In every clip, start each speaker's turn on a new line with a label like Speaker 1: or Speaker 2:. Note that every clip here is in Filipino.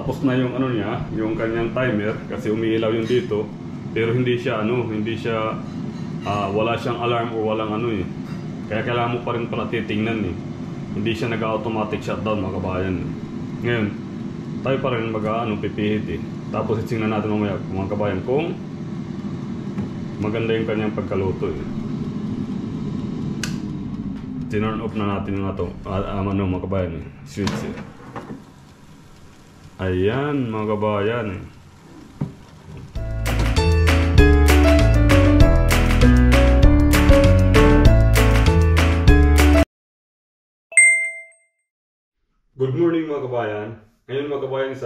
Speaker 1: tapos na yung ano niya, yung kanyang timer kasi umiilaw yung dito. Pero hindi siya wala siyang alarm o walang ano eh. Kaya kailangan mo pa rin pala titingnan eh. Hindi siya nag-automatic shutdown mga kabayan. Ngayon, tayo pa rin pipihit eh. Tapos itsingnan natin mamaya mga kabayan kung maganda yung kanyang pagkaluto eh. Tinurn off na natin yung mga kabayan eh. Switch eh. Ayan mga kabayan. Good morning mga kabayan. Ngayon mga kabayan is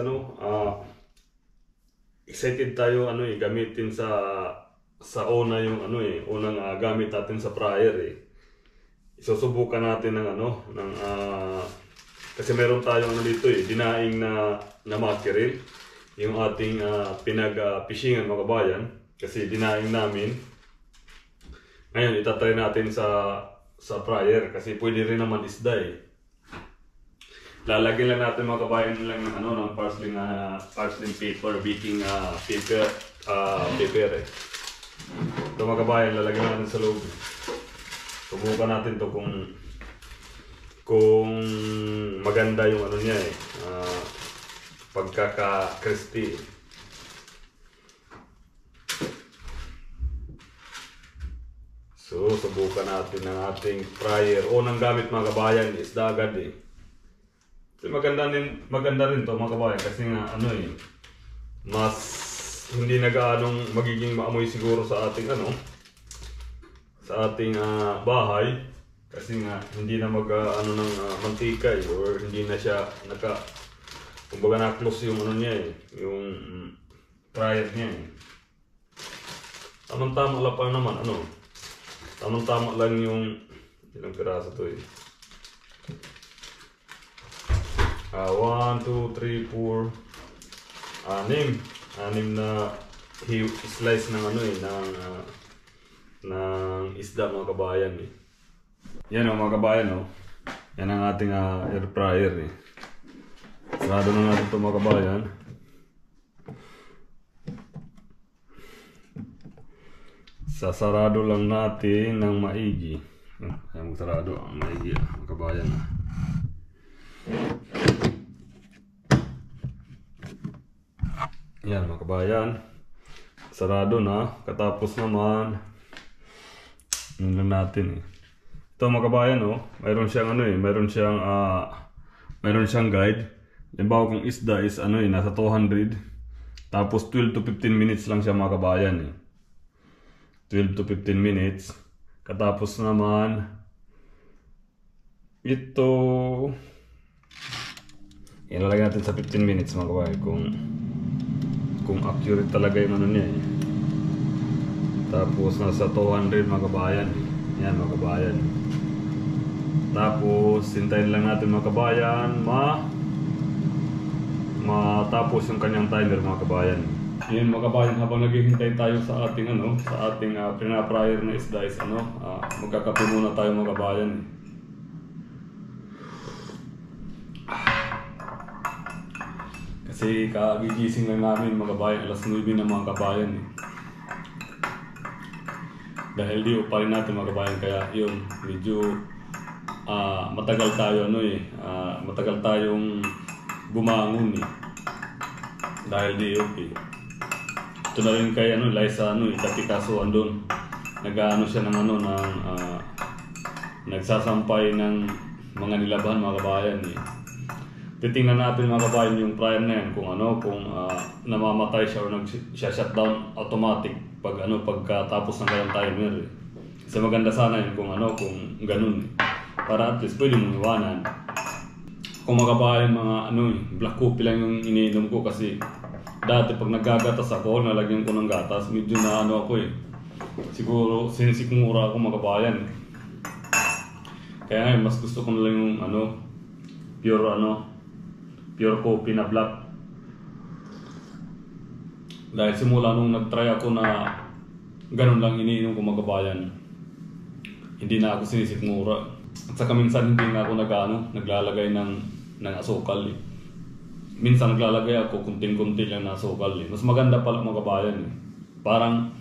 Speaker 1: excited tayo gamitin sa yung unang gamit natin sa fryer eh. Isusubukan natin kasi meron tayong dito eh, dinaing na mackerel, yung ating pinag-fishingan mga kabayan, kasi dinaing namin. Ngayon itatry natin sa fryer kasi pwede rin naman isda eh. Lalagyan lang natin mga kabayan ng parchment paper, baking paper eh. Ito mga kabayan, lalagyan natin sa loob. Subukan natin to kung maganda yung niya eh, pagkaka-crispy. So subukan natin ng ating fryer. Unang gamit mga kabayan is dagad eh. So, maganda rin to mga kabayan kasi nga mas hindi magiging maamoy siguro sa ating bahay. Kasi nga hindi na ng mantika eh, or hindi na siya kumbaga na-close yung niya eh, yung fryer niya eh. Tamang-tama lang pa naman tamang-tama lang yung ilang piraso to eh. 1, 2, 3, 4, 6 na slice ng ng isda mga kabayan eh. Yan mga kabayan yan ang ating air fryer eh. Sarado na natin ito mga kabayan. Sasarado lang natin ng maigi. Ayan, sarado ang maigi mga kabayan. Yan mga kabayan, sarado na. Katapos naman yun natin eh. Ito mga kabayan mayroon siyang mayroon siyang guide. Halimbawa kung isda is nasa 200, tapos 12 to 15 minutes lang siya mga kabayan eh. 12 to 15 minutes. Katapos naman ito ilalagay natin sa 15 minutes mga kabayan kung accurate talaga yung niya eh. Tapos nasa 200 mga kabayan. Yan mga kabayan. Tapos hintayin lang natin mga kabayan matapos yung kanyang timer mga kabayan. Yan mga kabayan, habang naghihintay tayo sa ating pina-fryer na isda is magkakape muna tayo mga kabayan. Kasi kagigising lang namin mga kabayan, alas 9 na mga kabayan eh. Dahil di pa rin natin mga kabayan, kaya yun, medyo matagal tayo matagal tayong bumangon eh. Dahil di okay. Ito na rin kay Liza kasi kaso andun siya ng nagsasampay ng mga nilabahan mga kabayan eh. Titingnan natin mga kabayan yung fryer na yan kung namamatay siya o nag-shutdown automatic pagkatapos ng kanyang timer eh. Kasi maganda sana yun kung ganun eh. Para at least pwede mong iwanan. Kung mga kabayan black coffee lang yung iniinom ko kasi dati pag naggagatas ako, nalagyan ko ng gatas, medyo ako eh. Siguro sinisikmura ako mga kabayan eh. Kaya ngayon mas gusto ko na lang yung pure coffee na black. Dahil simula nung nag-try ako na ganun lang iniinom ko mga kabayan, hindi na ako sinisikmura. At saka minsan hindi na ako naglalagay ng asukal eh. minsan naglalagay ako kunting-kunti lang na asukal eh. Mas maganda pala mga kabayan eh. Parang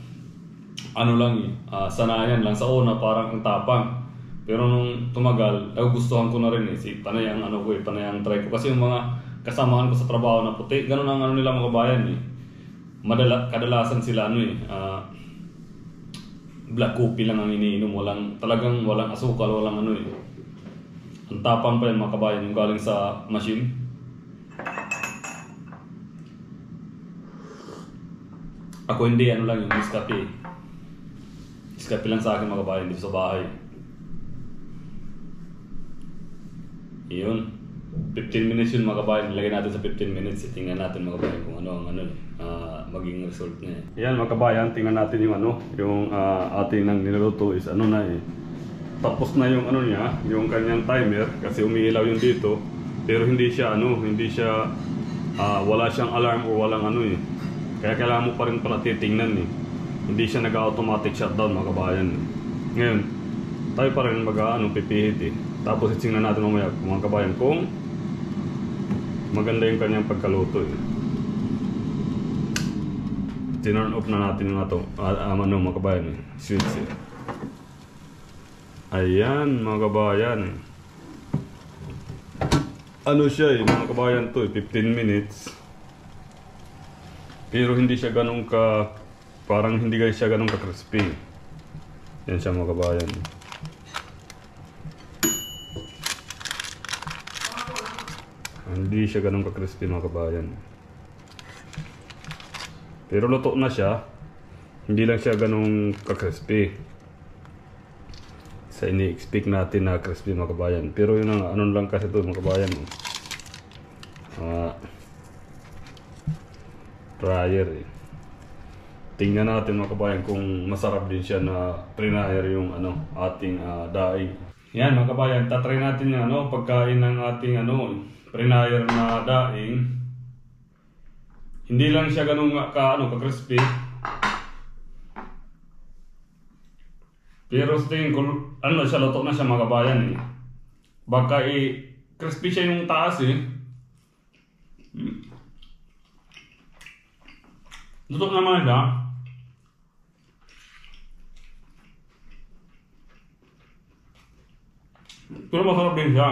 Speaker 1: ano lang eh, sanayan lang sa una parang ang tapang. Pero nung tumagal, gustuhan ko na rin eh. Panay ang ano ko eh, panay ang try ko. Kasi yung mga kasamahan ko sa trabaho na puti, ganun ang ano nila mga kabayan eh. Kadalasan sila ano eh, black coffee lang ang iniinom, talagang walang asukal, walang ano eh. Ang tapang pa yan mga kabayan, yung galing sa machine. Ako hindi, ano lang yung Nescafe. Nescafe lang sa akin mga kabayan dito sa bahay. Yun. 15 minutes yun mga kabayan. Nilagay natin sa 15 minutes. Tingnan natin mga kabayan kung ano ang maging result niya. Yan mga kabayan, tingnan natin yung ating nang niluluto is ano na eh. Tapos na yung ano niya, yung kanyang timer kasi umiilaw yung dito. Pero hindi siya wala siyang alarm o walang ano eh. Kaya kailangan mo pa rin pala titingnan eh. Hindi siya nag-automatic shutdown mga kabayan. Ngayon, tayo pa rin pipihit eh. Tapos itsingnan natin mamaya mga kabayan kung maganda yung kanyang pagkaluto eh. Tinurn off na natin yung mga kabayan eh. Switch eh. Ayan mga kabayan. Ano siya eh mga kabayan to eh, 15 minutes. Pero hindi siya ganun parang hindi siya ganun ka-crispy. Yan siya mga kabayan. Hindi siya ganun ka-crispy mga kabayan. Pero luto na siya. Hindi lang siya ganun ka-crispy sa ini-expect natin na crispy mga kabayan. Pero yun ang ano lang kasi ito mga kabayan. Fryer eh. Tingnan natin mga kabayan kung masarap din siya na fryer yung ating daing. Yan mga kabayan, tatry natin yung pagkain ng ating fryer na daing. Hindi lang siya ganun ka-crispy. Pero sa tingin ko, siya, luto na siya mga kabayan eh. Baka crispy siya yung taas eh. Luto naman siya. Pero masarap din siya.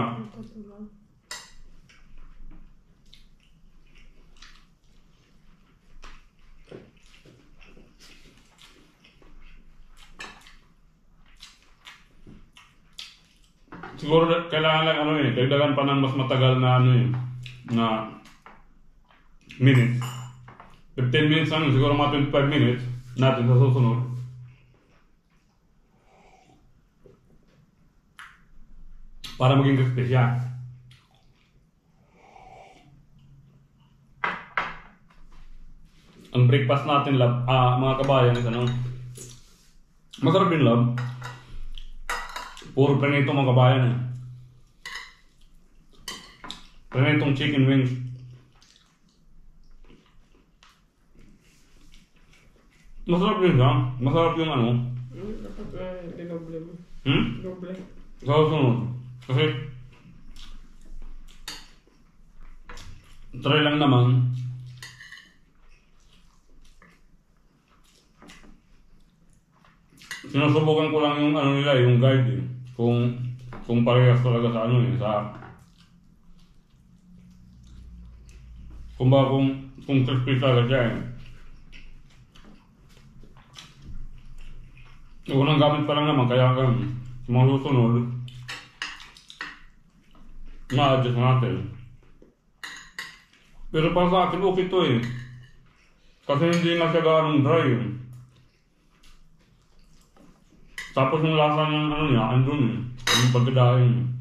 Speaker 1: Siguro kailangan lang dagdagan pa ng mas matagal na na minutes. 15 minutes siguro mga 25 minutes natin sa susunod. Para maging crispy siya. Ang breakfast natin mga kabayan is masarap din love. Puro prenito mga kabayan eh. Prenitong chicken wings. Masarap din siya. Masarap yung
Speaker 2: Dapat dinoble mo. Doble.
Speaker 1: Sa susunod. Kasi try lang naman. Sinusubukan ko lang yung nila, yung guide eh. Kung parehas talaga sa kung crispy talaga siya eh. Unang gamit pa lang naman, kaya sa mga susunod ma-adjust natin. Pero para sa akin okay to eh. Kasi hindi na siya ganong dry eh. Tapos yung lasa ng niya, andun eh. Yung pagkadahin.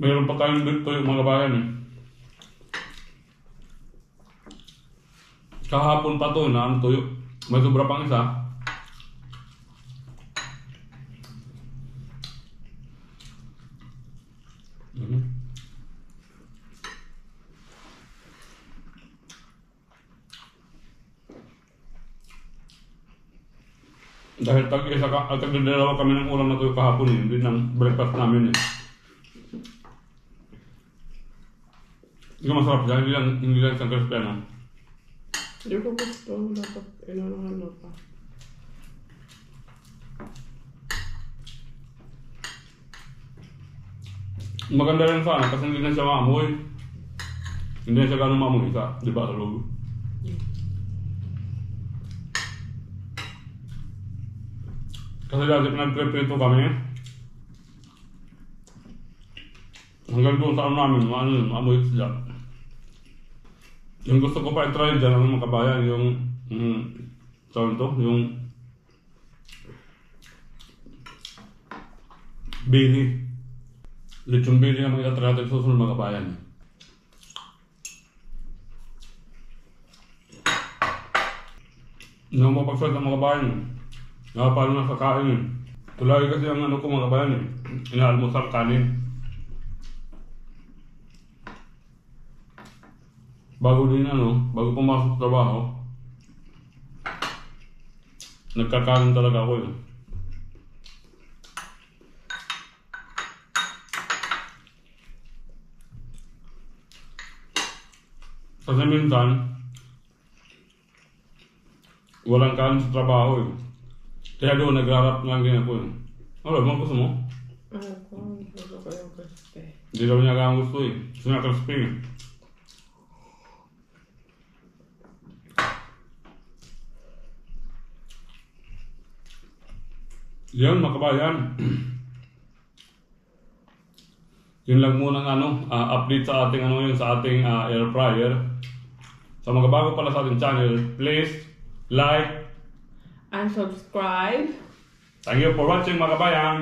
Speaker 1: Mayroon pa tayong dito yung mga bayan eh. Kahapon pa to na tuyo. May sobra pang isa. Dahil tag-dalawa kami ng ulam na tuyo kahapon eh. Hindi ng breakfast namin eh. Hindi ka masarap dyan, hindi lang isang crispy ano.
Speaker 2: Hindi ko gusto. Dapat inanahan na pa.
Speaker 1: Maganda rin sana kasi hindi na siya maamoy. Hindi na siya gano'ng maamoy isa, di ba sa loob? Kasi dati pinag-prepare kami. Hanggang doon sa ano namin, maamoy sila. Yung gusto ko pa i-try dyan, ang mga kabayan, yung tawag ito, yung Bini. Lechong Bini na mga i-try natin susunod mga kabayan. Hindi mo mapagsulat ng mga kabayan. Nakapalo na sa kain eh. Tulagi kasi ang ano ko mga kabayan eh. Inaalmusal kanin. Bago din bago pumasok sa trabaho, nagkakaroon talaga ako yun. Kasi minsan, walang kanin sa trabaho eh. Kaya doon nagrarap lang din ako eh. Ano ba gusto mo?
Speaker 2: Ano ko? Gusto ko yung crispy.
Speaker 1: Hindi daw niya kang gusto eh. Gusto niya crispy eh. Yan mga kabayan. Yun lang muna ng update sa ating sa ating air fryer. Sa mga bago pala sa ating channel, please like
Speaker 2: And subscribe.
Speaker 1: Thank you for watching mga kabayan.